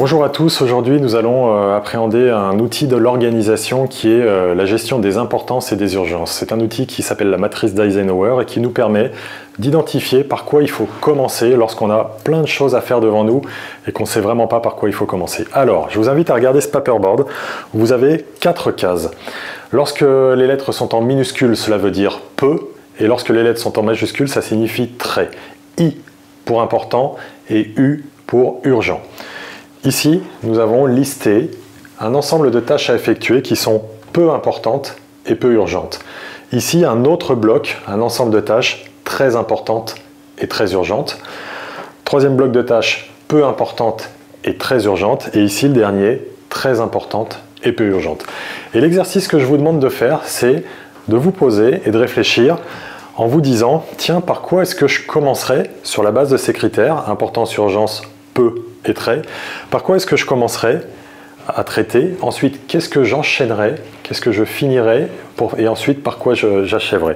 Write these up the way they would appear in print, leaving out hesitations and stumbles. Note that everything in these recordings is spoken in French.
Bonjour à tous, aujourd'hui nous allons appréhender un outil de l'organisation qui est la gestion des importances et des urgences. C'est un outil qui s'appelle la matrice d'Eisenhower et qui nous permet d'identifier par quoi il faut commencer lorsqu'on a plein de choses à faire devant nous et qu'on ne sait vraiment pas par quoi il faut commencer. Alors, je vous invite à regarder ce paperboard où vous avez 4 cases. Lorsque les lettres sont en minuscules, cela veut dire peu, et lorsque les lettres sont en majuscules, ça signifie très. I pour important et U pour urgent. Ici, nous avons listé un ensemble de tâches à effectuer qui sont peu importantes et peu urgentes. Ici, un autre bloc, un ensemble de tâches très importantes et très urgentes. Troisième bloc de tâches peu importantes et très urgentes. Et ici, le dernier, très importante et peu urgente. Et l'exercice que je vous demande de faire, c'est de vous poser et de réfléchir en vous disant, tiens, par quoi est-ce que je commencerai sur la base de ces critères, importance, urgence, peu et très, par quoi est-ce que je commencerai à traiter, ensuite qu'est-ce que j'enchaînerai, qu'est-ce que je finirai, et ensuite par quoi j'achèverai.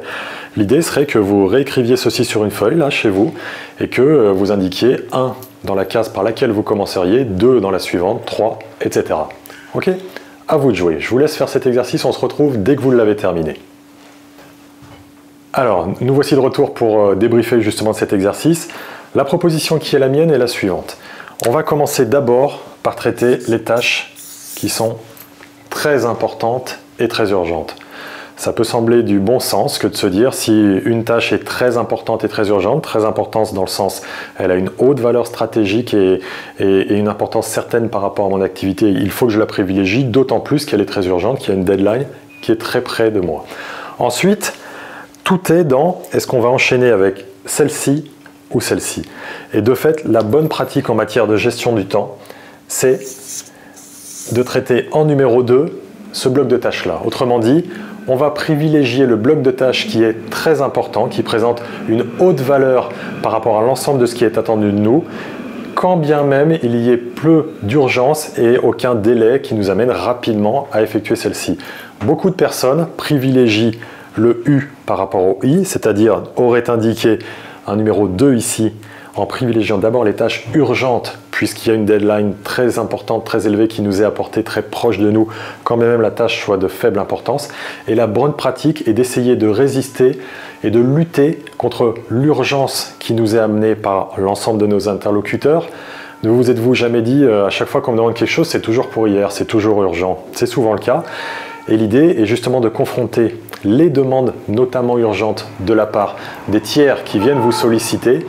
L'idée serait que vous réécriviez ceci sur une feuille, là, chez vous, et que vous indiquiez 1 dans la case par laquelle vous commenceriez, 2 dans la suivante, 3, etc. Ok ? À vous de jouer. Je vous laisse faire cet exercice, on se retrouve dès que vous l'avez terminé. Alors, nous voici de retour pour débriefer justement de cet exercice. La proposition qui est la mienne est la suivante. On va commencer d'abord par traiter les tâches qui sont très importantes et très urgentes. Ça peut sembler du bon sens que de se dire si une tâche est très importante et très urgente, très importante dans le sens elle a une haute valeur stratégique et une importance certaine par rapport à mon activité, il faut que je la privilégie, d'autant plus qu'elle est très urgente, qu'il y a une deadline qui est très près de moi. Ensuite, tout est dans est-ce qu'on va enchaîner avec celle-ci ou celle-ci. Et de fait, la bonne pratique en matière de gestion du temps, c'est de traiter en numéro 2 ce bloc de tâches-là. Autrement dit, on va privilégier le bloc de tâches qui est très important, qui présente une haute valeur par rapport à l'ensemble de ce qui est attendu de nous, quand bien même il y ait peu d'urgence et aucun délai qui nous amène rapidement à effectuer celle-ci. Beaucoup de personnes privilégient le U par rapport au I, c'est-à-dire auraient indiqué un numéro 2 ici, en privilégiant d'abord les tâches urgentes, puisqu'il y a une deadline très importante, très élevée, qui nous est apportée très proche de nous, quand même la tâche soit de faible importance. Et la bonne pratique est d'essayer de résister et de lutter contre l'urgence qui nous est amenée par l'ensemble de nos interlocuteurs. Ne vous êtes-vous jamais dit, à chaque fois qu'on me demande quelque chose, c'est toujours pour hier, c'est toujours urgent. C'est souvent le cas. Et l'idée est justement de confronter les demandes, notamment urgentes, de la part des tiers qui viennent vous solliciter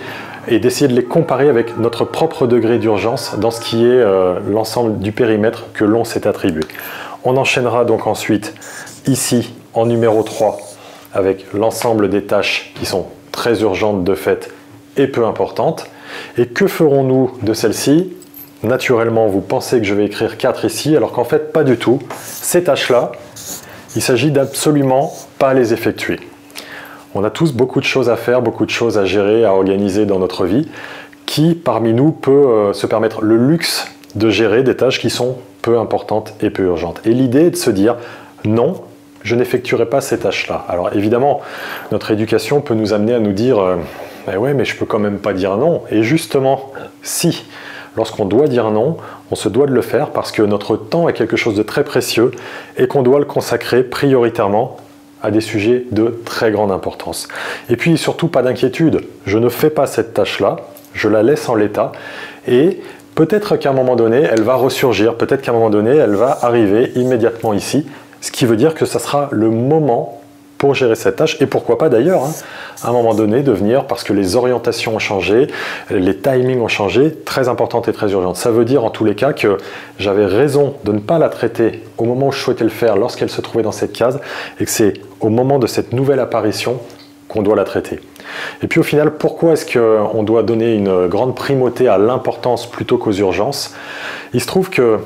et d'essayer de les comparer avec notre propre degré d'urgence dans ce qui est l'ensemble du périmètre que l'on s'est attribué. On enchaînera donc ensuite ici en numéro 3 avec l'ensemble des tâches qui sont très urgentes de fait et peu importantes. Et que ferons-nous de celles-ci ? Naturellement, vous pensez que je vais écrire 4 ici, alors qu'en fait, pas du tout. Ces tâches-là, il s'agit d'absolument pas les effectuer. On a tous beaucoup de choses à faire, beaucoup de choses à gérer, à organiser dans notre vie. Qui, parmi nous, peut se permettre le luxe de gérer des tâches qui sont peu importantes et peu urgentes? Et l'idée est de se dire, non, je n'effectuerai pas ces tâches-là. Alors évidemment, notre éducation peut nous amener à nous dire, ouais, mais je peux quand même pas dire non. Et justement, si. Lorsqu'on doit dire non, on se doit de le faire parce que notre temps est quelque chose de très précieux et qu'on doit le consacrer prioritairement à des sujets de très grande importance. Et puis surtout, pas d'inquiétude, je ne fais pas cette tâche-là, je la laisse en l'état et peut-être qu'à un moment donné, elle va ressurgir, peut-être qu'à un moment donné, elle va arriver immédiatement ici, ce qui veut dire que ça sera le moment pour gérer cette tâche, et pourquoi pas d'ailleurs, à un moment donné, devenir, parce que les orientations ont changé, les timings ont changé, très importante et très urgente. Ça veut dire en tous les cas que j'avais raison de ne pas la traiter au moment où je souhaitais le faire, lorsqu'elle se trouvait dans cette case, et que c'est au moment de cette nouvelle apparition qu'on doit la traiter. Et puis au final, pourquoi est-ce qu'on doit donner une grande primauté à l'importance plutôt qu'aux urgences? Il se trouve que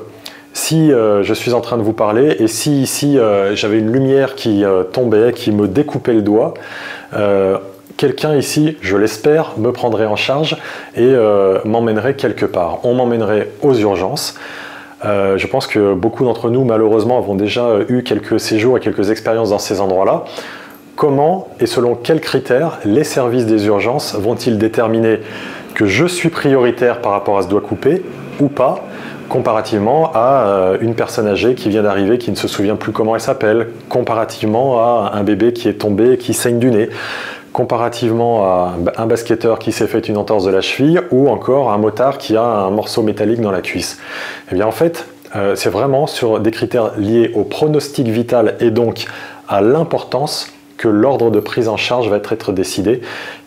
si je suis en train de vous parler et si ici j'avais une lumière qui tombait, qui me découpait le doigt, quelqu'un ici, je l'espère, me prendrait en charge et m'emmènerait quelque part. On m'emmènerait aux urgences. Je pense que beaucoup d'entre nous, malheureusement, avons déjà eu quelques séjours et quelques expériences dans ces endroits-là. Comment et selon quels critères les services des urgences vont-ils déterminer que je suis prioritaire par rapport à ce doigt coupé ou pas, comparativement à une personne âgée qui vient d'arriver, qui ne se souvient plus comment elle s'appelle, comparativement à un bébé qui est tombé et qui saigne du nez, comparativement à un basketteur qui s'est fait une entorse de la cheville, ou encore un motard qui a un morceau métallique dans la cuisse. Eh bien en fait, c'est vraiment sur des critères liés au pronostic vital et donc à l'importance que l'ordre de prise en charge va être décidé.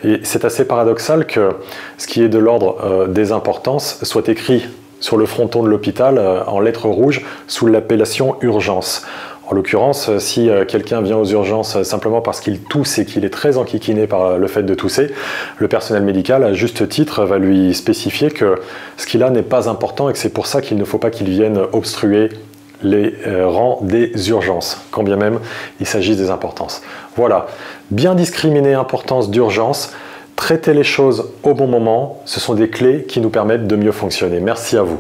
Et c'est assez paradoxal que ce qui est de l'ordre des importances soit écrit sur le fronton de l'hôpital en lettres rouges sous l'appellation urgence. En l'occurrence, si quelqu'un vient aux urgences simplement parce qu'il tousse et qu'il est très enquiquiné par le fait de tousser, le personnel médical, à juste titre, va lui spécifier que ce qu'il a n'est pas important et que c'est pour ça qu'il ne faut pas qu'il vienne obstruer les rangs des urgences, quand bien même il s'agisse des importances. Voilà, bien discriminer importance d'urgence, traiter les choses au bon moment, ce sont des clés qui nous permettent de mieux fonctionner. Merci à vous.